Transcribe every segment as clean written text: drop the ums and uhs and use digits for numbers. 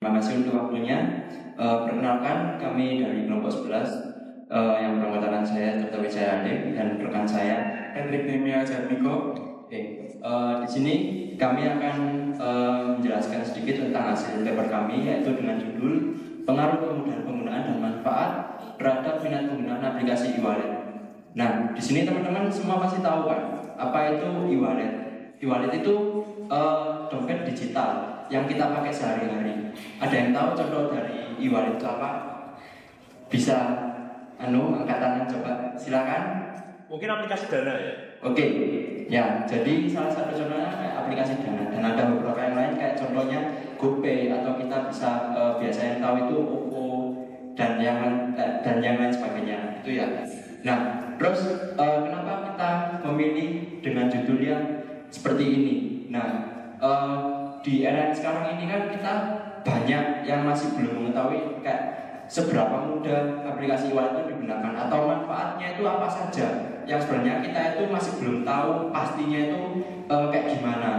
Terima kasih untuk waktunya. Perkenalkan, kami dari kelompok 11 yang beranggotakan saya Tirta Wijaya Ade dan rekan saya Hendrik Nemia Jatmiko. Di sini kami akan menjelaskan sedikit tentang hasil paper kami, yaitu dengan judul Pengaruh Kemudahan Penggunaan dan Manfaat Terhadap Minat Penggunaan Aplikasi e-wallet. Nah, di sini teman-teman semua pasti tahu kan, apa itu e-wallet? E-wallet itu dompet digital yang kita pakai sehari-hari. Ada yang tahu contoh dari e-wallet itu apa? Bisa angkat tangan coba, silakan. Mungkin aplikasi Dana ya? Oke, ya, jadi salah satu contohnya kayak aplikasi Dana, dan ada beberapa yang lain kayak contohnya GoPay, atau kita bisa biasa yang tahu itu OVO dan yang lain sebagainya, itu ya. Nah, terus kenapa kita memilih dengan judul yang seperti ini? Nah, di era sekarang ini kan kita banyak yang masih belum mengetahui kayak seberapa mudah aplikasi e-wallet itu digunakan atau manfaatnya itu apa saja, yang sebenarnya kita itu masih belum tahu pastinya itu kayak gimana.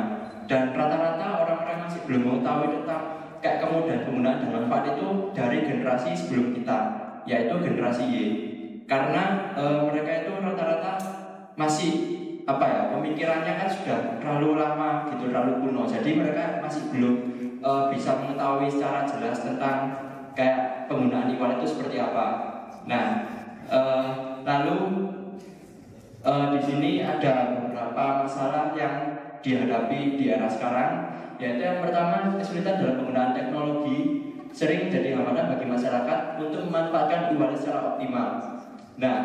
Dan rata-rata orang-orang masih belum mengetahui tentang kayak kemudahan penggunaan dan manfaat itu dari generasi sebelum kita, yaitu generasi Y. Karena mereka itu rata-rata masih pemikirannya kan sudah terlalu lama gitu, terlalu kuno. Jadi mereka masih belum bisa mengetahui secara jelas tentang kayak penggunaan e-wallet itu seperti apa. Nah, lalu di sini ada beberapa masalah yang dihadapi di era sekarang, yaitu yang pertama, kesulitan dalam penggunaan teknologi sering jadi hambatan bagi masyarakat untuk memanfaatkan e-wallet secara optimal. Nah,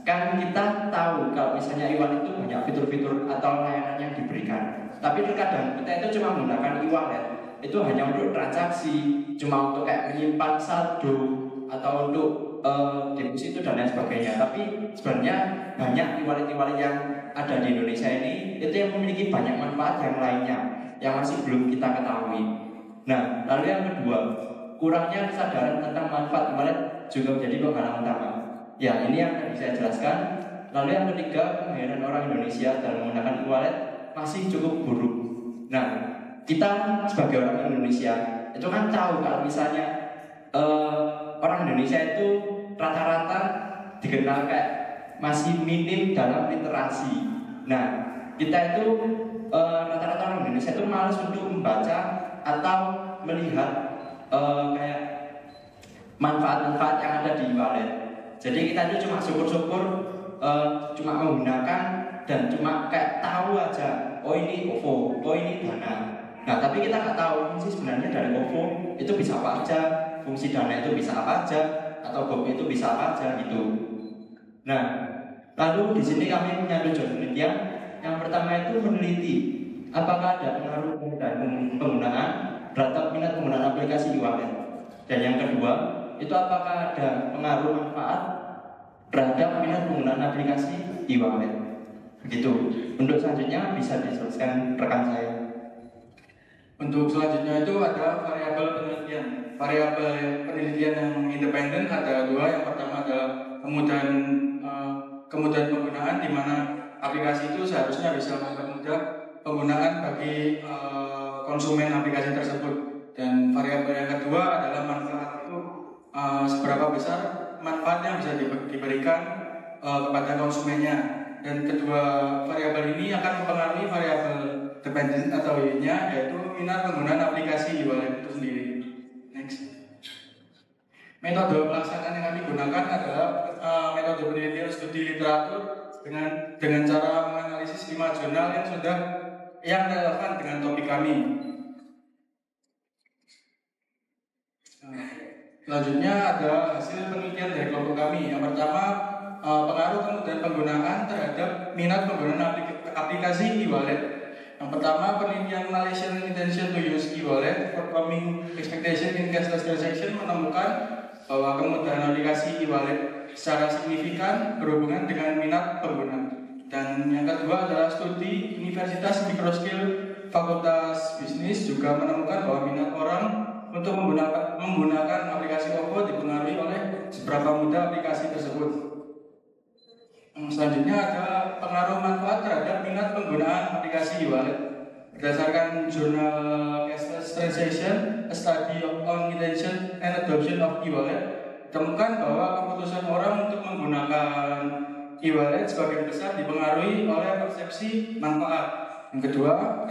kan kita tahu kalau misalnya e-wallet itu banyak fitur-fitur atau layanan yang diberikan, tapi terkadang kita itu cuma menggunakan e-wallet itu hanya untuk transaksi, cuma untuk kayak menyimpan saldo atau untuk deposito dan lain sebagainya. Tapi sebenarnya banyak e-wallet yang ada di Indonesia ini itu yang memiliki banyak manfaat yang lainnya yang masih belum kita ketahui. Nah, lalu yang kedua, kurangnya kesadaran tentang manfaat e-wallet juga menjadi penghalang utama. Ya, ini yang tadi saya jelaskan. Lalu yang ketiga, kemahiran orang Indonesia dalam menggunakan e-wallet masih cukup buruk. Nah, kita sebagai orang Indonesia itu kan tahu kalau misalnya orang Indonesia itu rata-rata dikenal kayak masih minim dalam literasi. Nah, kita itu rata-rata orang Indonesia itu malas untuk membaca atau melihat kayak manfaat-manfaat yang ada di e-wallet. Jadi kita itu cuma syukur-syukur cuma menggunakan dan cuma kayak tahu aja, oh ini OVO, oh ini Dana. Nah, tapi kita nggak tahu fungsi sebenarnya dari OVO itu bisa apa aja, fungsi Dana itu bisa apa aja, atau GoPay itu bisa apa aja gitu. Nah, lalu di sini kami punya tujuan penelitian. Yang pertama itu meneliti apakah ada pengaruh penggunaan terhadap minat penggunaan aplikasi e-wallet. Dan yang kedua, itu apakah ada pengaruh manfaat terhadap minat penggunaan aplikasi e-wallet. Begitu. Untuk selanjutnya bisa diselesaikan rekan saya. Untuk selanjutnya itu ada variabel penelitian. Variabel penelitian yang independen ada dua. Yang pertama adalah kemudahan penggunaan, di mana aplikasi itu seharusnya bisa mempermudah penggunaan bagi konsumen aplikasi tersebut. Dan variabel yang kedua adalah manfaat itu, seberapa besar manfaat yang bisa diberikan kepada konsumennya. Dan kedua variabel ini akan mempengaruhi variabel dependent atau Y-nya, yaitu minat penggunaan aplikasi e-wallet itu sendiri. Next. Metode pelaksanaan yang kami gunakan adalah metode penelitian studi literatur dengan cara menganalisis 5 jurnal yang relevan dengan topik kami. Selanjutnya ada hasil penelitian dari kelompok kami. Yang pertama, pengaruh kemudahan penggunaan terhadap minat penggunaan aplikasi e-wallet. Yang pertama, penelitian Malaysian Intention to Use e-wallet Performing Expectation in Cashless Transaction menemukan bahwa kemudahan aplikasi e-wallet secara signifikan berhubungan dengan minat pengguna. Dan yang kedua adalah studi Universitas Microskill Fakultas Bisnis juga menemukan bahwa minat orang untuk menggunakan aplikasi OVO dipengaruhi oleh seberapa mudah aplikasi tersebut. Selanjutnya ada pengaruh manfaat terhadap minat penggunaan aplikasi e-wallet. Berdasarkan jurnal Cashless Transaction, A Study on Intention and Adoption of E-Wallet, ditemukan bahwa keputusan orang untuk menggunakan e-wallet sebagian besar dipengaruhi oleh persepsi manfaat. Yang kedua,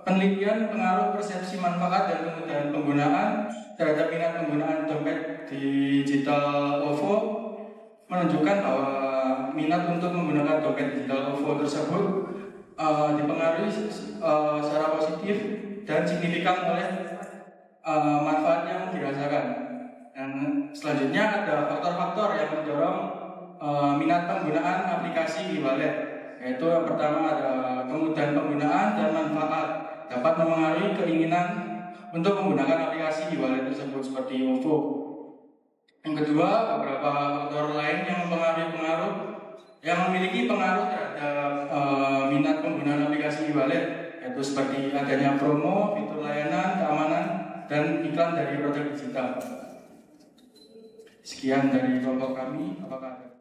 penelitian pengaruh persepsi manfaat dan kemudahan penggunaan terhadap minat penggunaan dompet digital OVO menunjukkan bahwa minat untuk menggunakan dompet digital OVO tersebut dipengaruhi secara positif dan signifikan oleh manfaat yang dirasakan. Dan selanjutnya ada faktor-faktor yang mendorong minat penggunaan aplikasi e-wallet, yaitu yang pertama ada kemudahan penggunaan dan manfaat dapat memengaruhi keinginan untuk menggunakan aplikasi e-wallet tersebut seperti OVO. Yang kedua, beberapa faktor lain yang memiliki pengaruh terhadap minat penggunaan aplikasi e-wallet, yaitu seperti adanya promo, fitur layanan, keamanan, dan iklan dari produk digital. Sekian dari kelompok kami. Apakah ada